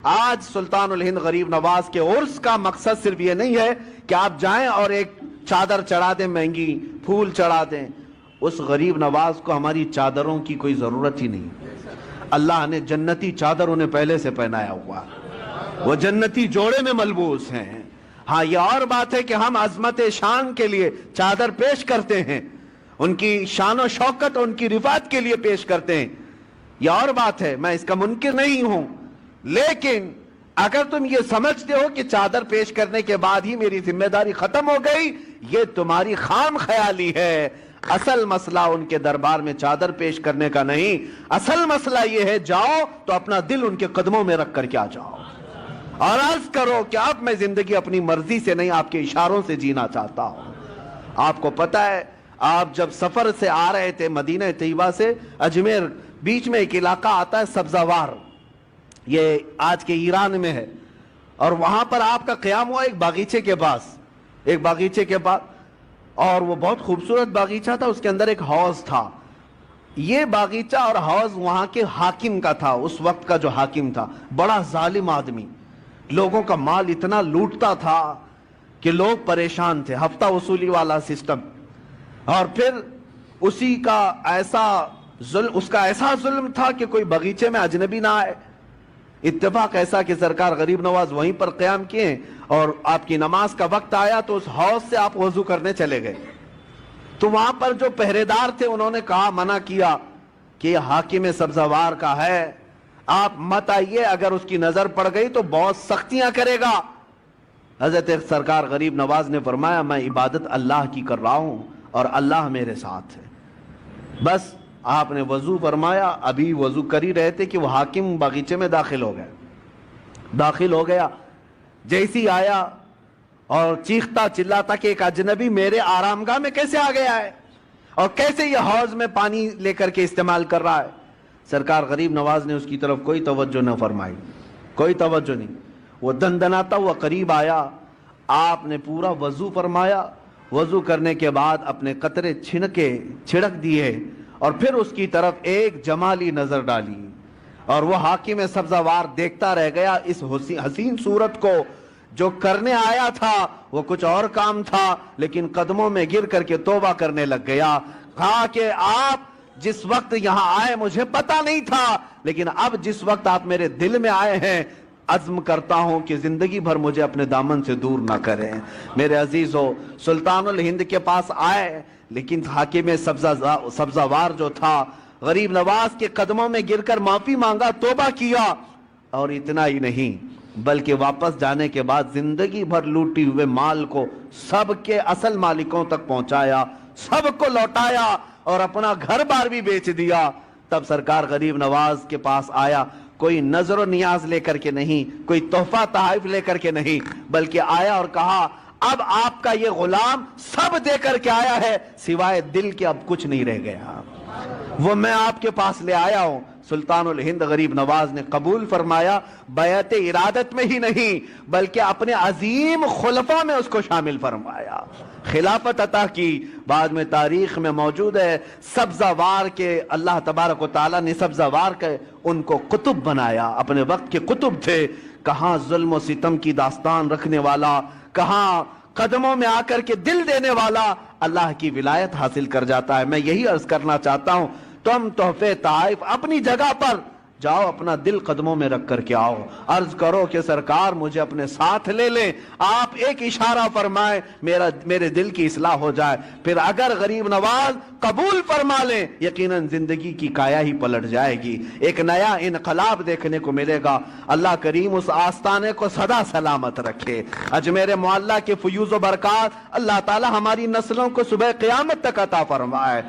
آج سلطان الہند غریب نواز کے عرس کا مقصد صرف یہ نہیں ہے کہ آپ جائیں اور ایک چادر چڑھا دیں مہنگی، پھول چڑھا دیں. اس غریب نواز کو ہماری چادروں کی کوئی ضرورت ہی نہیں. اللہ نے جنتی چادر انہیں پہلے سے پہنایا ہوا، وہ جنتی جوڑے میں ملبوس ہیں. ہاں یہ اور بات ہے کہ ہم عظمت شان کے لیے چادر پیش کرتے ہیں، ان کی شان و شوکت اور ان کی رفعت کے لیے پیش کرتے ہیں، یہ اور بات ہے، میں اس کا منکر نہیں ہوں. لیکن اگر تم یہ سمجھتے ہو کہ چادر پیش کرنے کے بعد ہی میری ذمہ داری ختم ہو گئی، یہ تمہاری خام خیالی ہے. اصل مسئلہ ان کے دربار میں چادر پیش کرنے کا نہیں، اصل مسئلہ یہ ہے جاؤ تو اپنا دل ان کے قدموں میں رکھ کر کے آ جاؤ اور عرض کرو کہ اب میں زندگی اپنی مرضی سے نہیں، آپ کے اشاروں سے جینا چاہتا ہوں. آپ کو پتہ ہے آپ جب سفر سے آ رہے تھے مدینہ طیبہ سے اجمیر، بیچ میں ایک علاقہ آتا ہے سبزہ، یہ آج کے ایران میں ہے، اور وہاں پر آپ کا قیام ہوا ایک باغیچے کے پاس، اور وہ بہت خوبصورت باغیچہ تھا. اس کے اندر ایک حوض تھا. یہ باغیچہ اور حوض وہاں کے حاکم کا تھا، اس وقت کا جو حاکم تھا، بڑا ظالم آدمی، لوگوں کا مال اتنا لوٹتا تھا کہ لوگ پریشان تھے. ہفتہ وصولی والا سسٹم. اور پھر اس کا ایسا ظلم تھا کہ کوئی باغیچے میں اجنبی نہ آئے. اتفاق ایسا کہ سرکار غریب نواز وہیں پر قیام کیے، اور آپ کی نماز کا وقت آیا تو اس حوض سے آپ وضو کرنے چلے گئے. تو وہاں پر جو پہرے دار تھے انہوں نے کہا، منع کیا کہ یہ حاکم سبزوار کا ہے، آپ مت آئیے، اگر اس کی نظر پڑ گئی تو بہت سختیاں کرے گا. حضرت سرکار غریب نواز نے فرمایا، میں عبادت اللہ کی کر رہا ہوں اور اللہ میرے ساتھ ہے. بس آپ نے وضو فرمایا، ابھی وضو کر ہی رہے تھے کہ وہ حاکم باغیچے میں داخل ہو گیا. جیسی آیا اور چیختا چلاتا کہ ایک اجنبی میرے آرامگاہ میں کیسے آ گیا ہے اور کیسے یہ حوض میں پانی لے کر کے استعمال کر رہا ہے. سرکار غریب نواز نے اس کی طرف کوئی توجہ نہ فرمائی، کوئی توجہ نہیں. وہ دندناتا ہوا قریب آیا، آپ نے پورا وضو فرمایا. وضو کرنے کے بعد اپنے قطرے چھڑک دیے اور پھر اس کی طرف ایک جمالی نظر ڈالی، اور وہ حاکم سبزوار دیکھتا رہ گیا اس حسین صورت کو. جو کرنے آیا تھا وہ کچھ اور کام تھا، لیکن قدموں میں گر کر کے توبہ کرنے لگ گیا. کہا کہ آپ جس وقت یہاں آئے مجھے پتا نہیں تھا، لیکن اب جس وقت آپ میرے دل میں آئے ہیں، عزم کرتا ہوں کہ زندگی بھر مجھے اپنے دامن سے دور نہ کریں. میرے عزیزو، سلطان الہند کے پاس آئے، لیکن حاکم سبزوار جو تھا غریب نواز کے قدموں میں گر کر معافی مانگا، توبہ کیا. اور اتنا ہی نہیں بلکہ واپس جانے کے بعد زندگی بھر لوٹی ہوئے مال کو سب کے اصل مالکوں تک پہنچایا، سب کو لوٹایا اور اپنا گھر بار بھی بیچ دیا. تب سرکار غریب نواز کے پاس آیا، کوئی نظر و نیاز لے کر کے نہیں، کوئی تحفہ تحائف لے کر کے نہیں، بلکہ آیا اور کہا، اب آپ کا یہ غلام سب دے کر کے آیا ہے، سوائے دل کے اب کچھ نہیں رہ گیا، وہ میں آپ کے پاس لے آیا ہوں. سلطان الہند غریب نواز نے قبول فرمایا، بیعت ارادت میں ہی نہیں بلکہ اپنے عظیم خلفاء میں اس کو شامل فرمایا، خلافت عطا کی. بعد میں تاریخ میں موجود ہے سبزوار کے اللہ تبارک و تعالیٰ نے سبزوار کے ان کو قطب بنایا، اپنے وقت کے قطب تھے. کہاں ظلم و ستم کی داستان رکھنے والا، کہاں قدموں میں آ کر کے دل دینے والا اللہ کی ولایت حاصل کر جاتا ہے. میں یہی عرض کرنا چاہتا ہوں، تم تحفے تحائف اپنی جگہ پر جاؤ، اپنا دل قدموں میں رکھ کر کے آؤ، عرض کرو کہ سرکار مجھے اپنے ساتھ لے لیں، آپ ایک اشارہ فرمائیں میرے دل کی اصلاح ہو جائے. پھر اگر غریب نواز قبول فرما لیں، یقیناً زندگی کی کایا ہی پلٹ جائے گی، ایک نیا انقلاب دیکھنے کو ملے گا. اللہ کریم اس آستانے کو سدا سلامت رکھے. اجمیر معلیٰ کے فیوز و برکات اللہ تعالی ہماری نسلوں کو صبح قیامت تک عطا فرمائے.